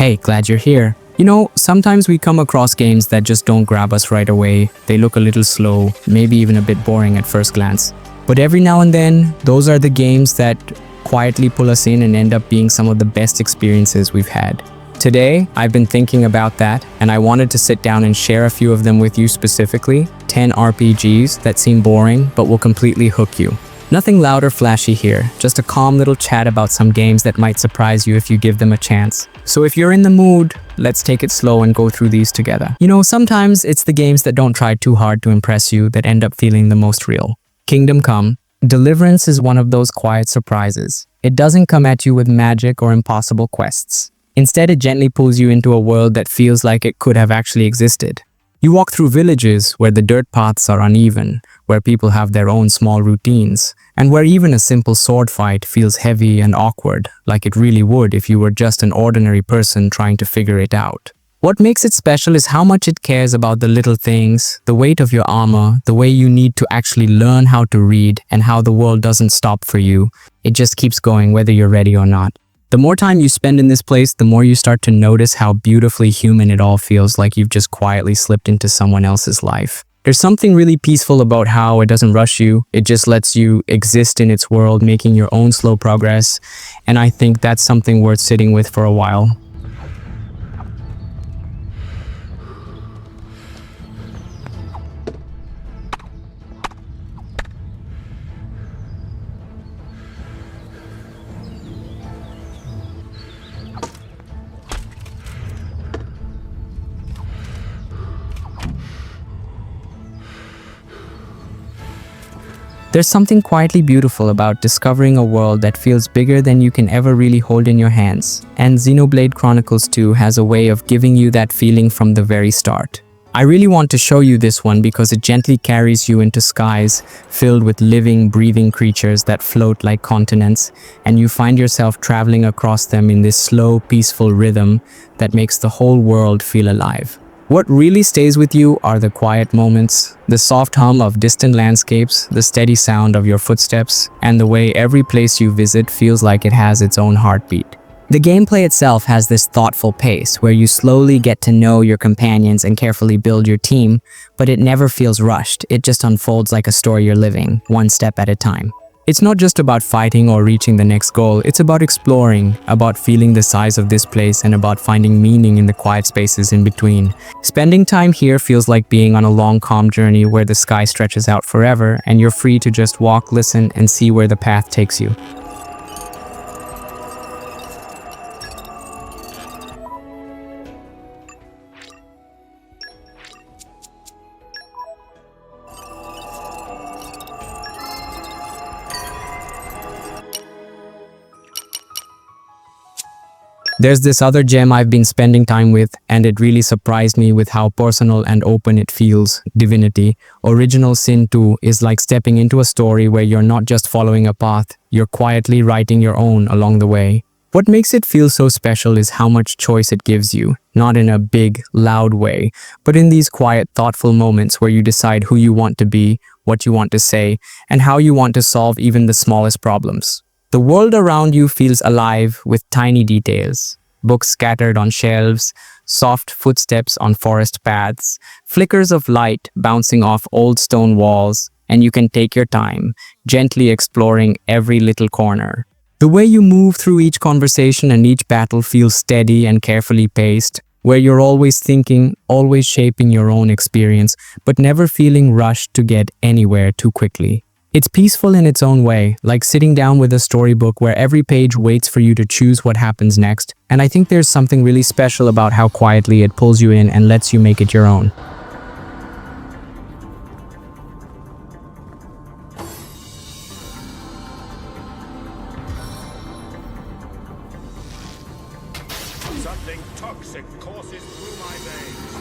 Hey, glad you're here. Sometimes we come across games that just don't grab us right away. They look a little slow, maybe even a bit boring at first glance. But every now and then, those are the games that quietly pull us in and end up being some of the best experiences we've had. Today, I've been thinking about that, and I wanted to sit down and share a few of them with you specifically. 10 RPGs that seem boring, but will completely hook you. Nothing loud or flashy here, just a calm little chat about some games that might surprise you if you give them a chance. So if you're in the mood, let's take it slow and go through these together. Sometimes it's the games that don't try too hard to impress you that end up feeling the most real. Kingdom Come. Deliverance is one of those quiet surprises. It doesn't come at you with magic or impossible quests. Instead, it gently pulls you into a world that feels like it could have actually existed. You walk through villages where the dirt paths are uneven, where people have their own small routines, and where even a simple sword fight feels heavy and awkward, like it really would if you were just an ordinary person trying to figure it out. What makes it special is how much it cares about the little things, the weight of your armor, the way you need to actually learn how to read, and how the world doesn't stop for you. It just keeps going whether you're ready or not. The more time you spend in this place, the more you start to notice how beautifully human it all feels, like you've just quietly slipped into someone else's life. There's something really peaceful about how it doesn't rush you. It just lets you exist in its world, making your own slow progress. And I think that's something worth sitting with for a while. There's something quietly beautiful about discovering a world that feels bigger than you can ever really hold in your hands, and Xenoblade Chronicles 2 has a way of giving you that feeling from the very start. I really want to show you this one because it gently carries you into skies filled with living, breathing creatures that float like continents, and you find yourself traveling across them in this slow, peaceful rhythm that makes the whole world feel alive. What really stays with you are the quiet moments, the soft hum of distant landscapes, the steady sound of your footsteps, and the way every place you visit feels like it has its own heartbeat. The gameplay itself has this thoughtful pace where you slowly get to know your companions and carefully build your team, but it never feels rushed. It just unfolds like a story you're living, one step at a time. It's not just about fighting or reaching the next goal, it's about exploring, about feeling the size of this place, and about finding meaning in the quiet spaces in between. Spending time here feels like being on a long, calm journey where the sky stretches out forever and you're free to just walk, listen, and see where the path takes you. There's this other gem I've been spending time with, and it really surprised me with how personal and open it feels. Divinity Original Sin 2 is like stepping into a story where you're not just following a path, you're quietly writing your own along the way. What makes it feel so special is how much choice it gives you, not in a big, loud way, but in these quiet, thoughtful moments where you decide who you want to be, what you want to say, and how you want to solve even the smallest problems. The world around you feels alive with tiny details. Books scattered on shelves, soft footsteps on forest paths, flickers of light bouncing off old stone walls, and you can take your time, gently exploring every little corner. The way you move through each conversation and each battle feels steady and carefully paced, where you're always thinking, always shaping your own experience, but never feeling rushed to get anywhere too quickly. It's peaceful in its own way, like sitting down with a storybook where every page waits for you to choose what happens next, and I think there's something really special about how quietly it pulls you in and lets you make it your own. Something toxic courses through my veins.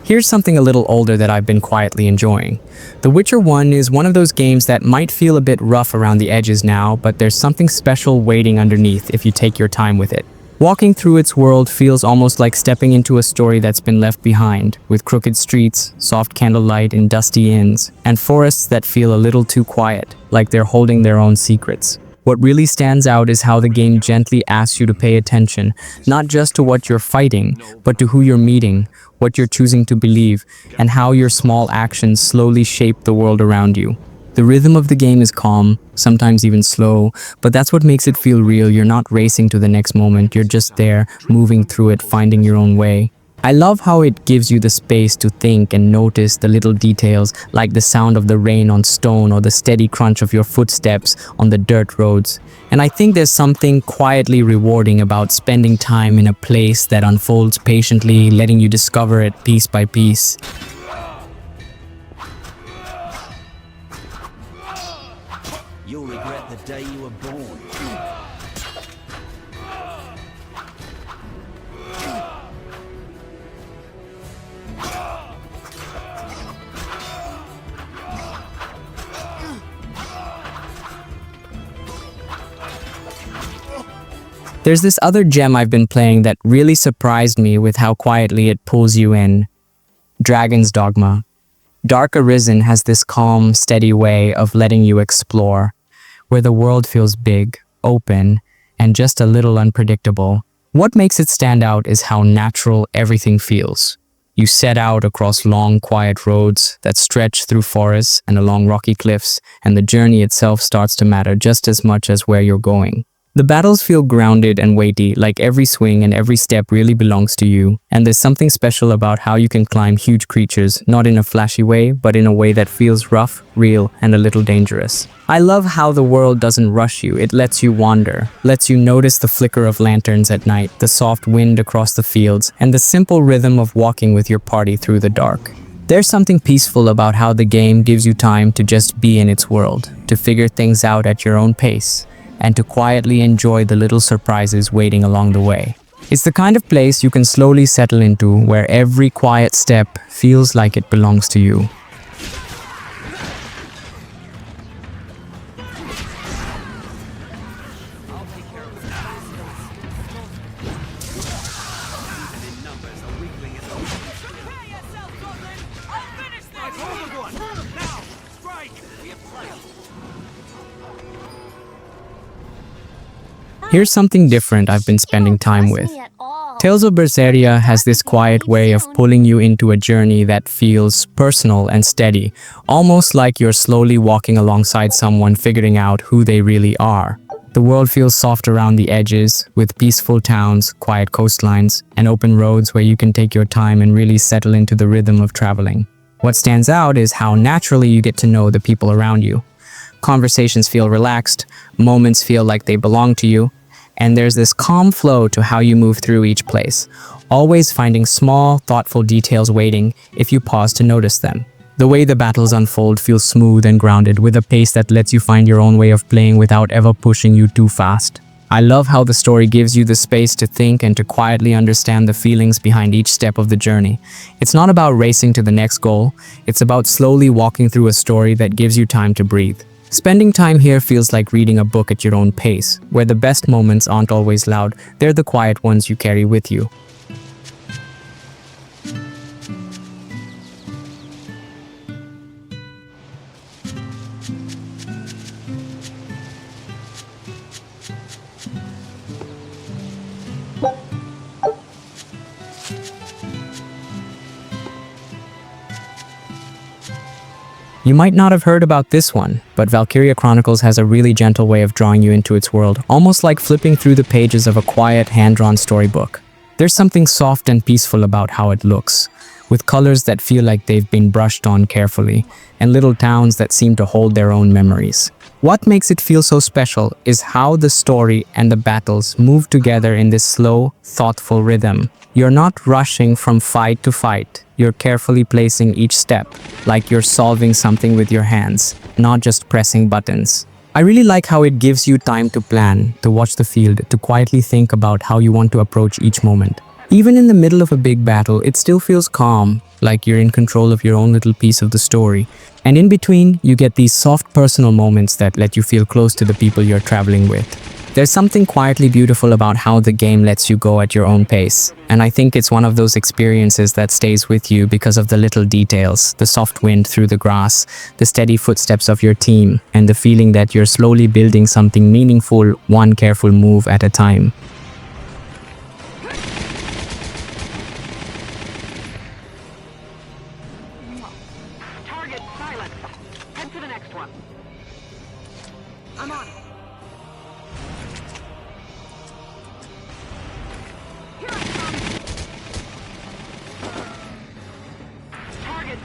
Here's something a little older that I've been quietly enjoying. The Witcher 1 is one of those games that might feel a bit rough around the edges now, but there's something special waiting underneath if you take your time with it. Walking through its world feels almost like stepping into a story that's been left behind, with crooked streets, soft candlelight in dusty inns, and forests that feel a little too quiet, like they're holding their own secrets. What really stands out is how the game gently asks you to pay attention, not just to what you're fighting, but to who you're meeting, what you're choosing to believe, and how your small actions slowly shape the world around you. The rhythm of the game is calm, sometimes even slow, but that's what makes it feel real. You're not racing to the next moment, you're just there, moving through it, finding your own way. I love how it gives you the space to think and notice the little details, like the sound of the rain on stone or the steady crunch of your footsteps on the dirt roads. And I think there's something quietly rewarding about spending time in a place that unfolds patiently, letting you discover it piece by piece. You'll regret the day you were born. There's this other gem I've been playing that really surprised me with how quietly it pulls you in. Dragon's Dogma. Dark Arisen has this calm, steady way of letting you explore, where the world feels big, open, and just a little unpredictable. What makes it stand out is how natural everything feels. You set out across long, quiet roads that stretch through forests and along rocky cliffs, and the journey itself starts to matter just as much as where you're going. The battles feel grounded and weighty, like every swing and every step really belongs to you, and there's something special about how you can climb huge creatures, not in a flashy way, but in a way that feels rough, real, and a little dangerous. I love how the world doesn't rush you, it lets you wander, lets you notice the flicker of lanterns at night, the soft wind across the fields, and the simple rhythm of walking with your party through the dark. There's something peaceful about how the game gives you time to just be in its world, to figure things out at your own pace, and to quietly enjoy the little surprises waiting along the way. It's the kind of place you can slowly settle into, where every quiet step feels like it belongs to you. Here's something different I've been spending time with. Tales of Berseria has this quiet way of pulling you into a journey that feels personal and steady, almost like you're slowly walking alongside someone figuring out who they really are. The world feels soft around the edges, with peaceful towns, quiet coastlines, and open roads where you can take your time and really settle into the rhythm of traveling. What stands out is how naturally you get to know the people around you. Conversations feel relaxed, moments feel like they belong to you, and there's this calm flow to how you move through each place, always finding small, thoughtful details waiting if you pause to notice them. The way the battles unfold feels smooth and grounded, with a pace that lets you find your own way of playing without ever pushing you too fast. I love how the story gives you the space to think and to quietly understand the feelings behind each step of the journey. It's not about racing to the next goal, it's about slowly walking through a story that gives you time to breathe. Spending time here feels like reading a book at your own pace, where the best moments aren't always loud, they're the quiet ones you carry with you. You might not have heard about this one, but Valkyria Chronicles has a really gentle way of drawing you into its world, almost like flipping through the pages of a quiet, hand-drawn storybook. There's something soft and peaceful about how it looks, with colors that feel like they've been brushed on carefully, and little towns that seem to hold their own memories. What makes it feel so special is how the story and the battles move together in this slow, thoughtful rhythm. You're not rushing from fight to fight. You're carefully placing each step, like you're solving something with your hands, not just pressing buttons. I really like how it gives you time to plan, to watch the field, to quietly think about how you want to approach each moment. Even in the middle of a big battle, it still feels calm, like you're in control of your own little piece of the story. And in between, you get these soft personal moments that let you feel close to the people you're traveling with. There's something quietly beautiful about how the game lets you go at your own pace, and I think it's one of those experiences that stays with you because of the little details, the soft wind through the grass, the steady footsteps of your team, and the feeling that you're slowly building something meaningful, one careful move at a time. Target silent. Head to the next one. I'm on it. Here I come. Target.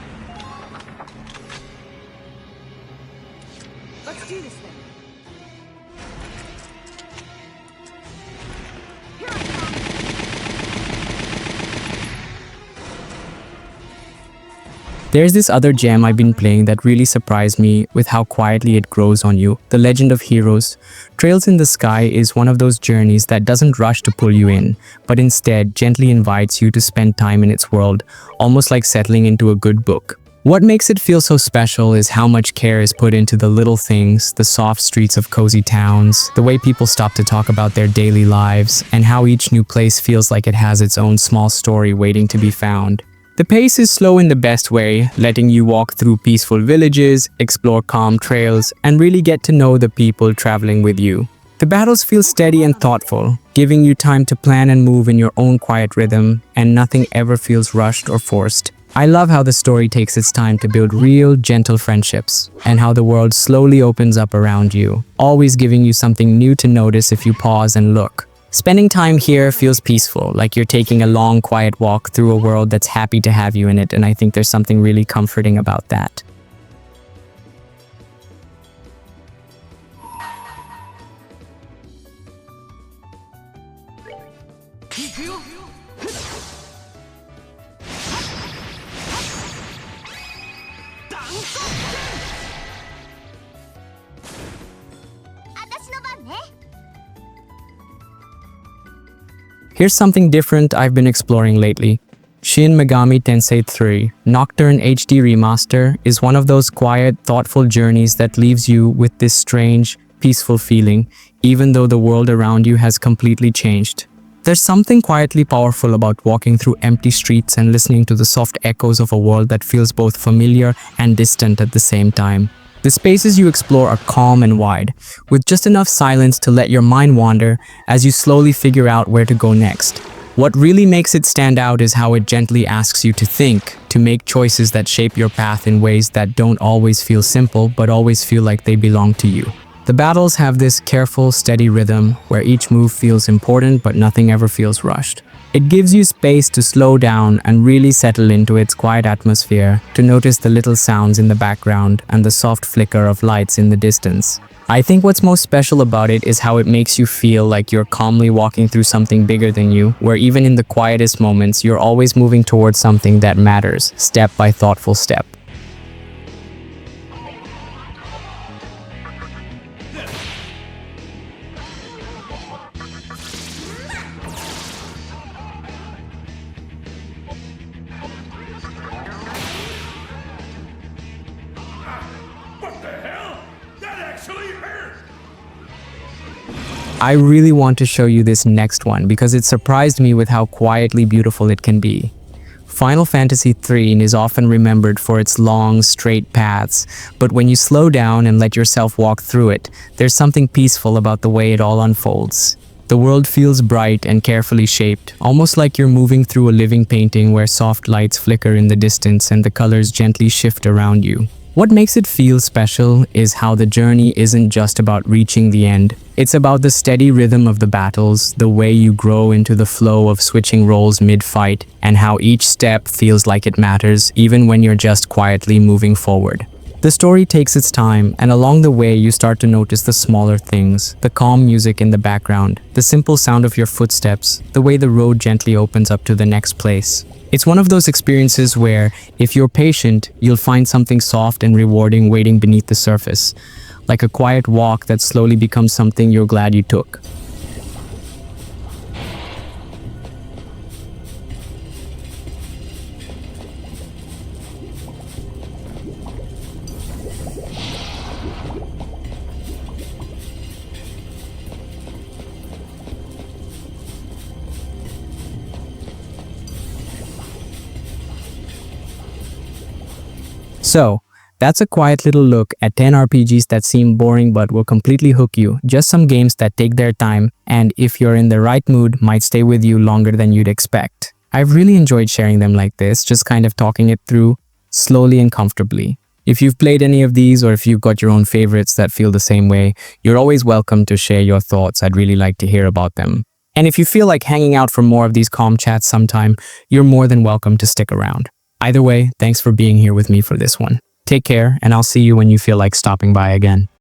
Let's do this thing. Here I come. There's this other gem I've been playing that really surprised me with how quietly it grows on you. The Legend of Heroes. Trails in the Sky is one of those journeys that doesn't rush to pull you in, but instead gently invites you to spend time in its world, almost like settling into a good book. What makes it feel so special is how much care is put into the little things, the soft streets of cozy towns, the way people stop to talk about their daily lives, and how each new place feels like it has its own small story waiting to be found. The pace is slow in the best way, letting you walk through peaceful villages, explore calm trails, and really get to know the people traveling with you. The battles feel steady and thoughtful, giving you time to plan and move in your own quiet rhythm, and nothing ever feels rushed or forced. I love how the story takes its time to build real, gentle friendships, and how the world slowly opens up around you, always giving you something new to notice if you pause and look. Spending time here feels peaceful, like you're taking a long, quiet walk through a world that's happy to have you in it, and I think there's something really comforting about that. Here's something different I've been exploring lately. Shin Megami Tensei III Nocturne HD Remaster is one of those quiet, thoughtful journeys that leaves you with this strange, peaceful feeling, even though the world around you has completely changed. There's something quietly powerful about walking through empty streets and listening to the soft echoes of a world that feels both familiar and distant at the same time. The spaces you explore are calm and wide, with just enough silence to let your mind wander as you slowly figure out where to go next. What really makes it stand out is how it gently asks you to think, to make choices that shape your path in ways that don't always feel simple but always feel like they belong to you. The battles have this careful, steady rhythm where each move feels important but nothing ever feels rushed. It gives you space to slow down and really settle into its quiet atmosphere, to notice the little sounds in the background and the soft flicker of lights in the distance. I think what's most special about it is how it makes you feel like you're calmly walking through something bigger than you, where even in the quietest moments, you're always moving towards something that matters, step by thoughtful step. What the hell? That actually hurt! I really want to show you this next one because it surprised me with how quietly beautiful it can be. Final Fantasy XIII is often remembered for its long, straight paths, but when you slow down and let yourself walk through it, there's something peaceful about the way it all unfolds. The world feels bright and carefully shaped, almost like you're moving through a living painting where soft lights flicker in the distance and the colors gently shift around you. What makes it feel special is how the journey isn't just about reaching the end. It's about the steady rhythm of the battles, the way you grow into the flow of switching roles mid-fight, and how each step feels like it matters even when you're just quietly moving forward. The story takes its time, and along the way you start to notice the smaller things, the calm music in the background, the simple sound of your footsteps, the way the road gently opens up to the next place. It's one of those experiences where, if you're patient, you'll find something soft and rewarding waiting beneath the surface, like a quiet walk that slowly becomes something you're glad you took. So, that's a quiet little look at 10 RPGs that seem boring but will completely hook you. Just some games that take their time and, if you're in the right mood, might stay with you longer than you'd expect. I've really enjoyed sharing them like this, just kind of talking it through slowly and comfortably. If you've played any of these or if you've got your own favorites that feel the same way, you're always welcome to share your thoughts. I'd really like to hear about them. And if you feel like hanging out for more of these calm chats sometime, you're more than welcome to stick around. Either way, thanks for being here with me for this one. Take care, and I'll see you when you feel like stopping by again.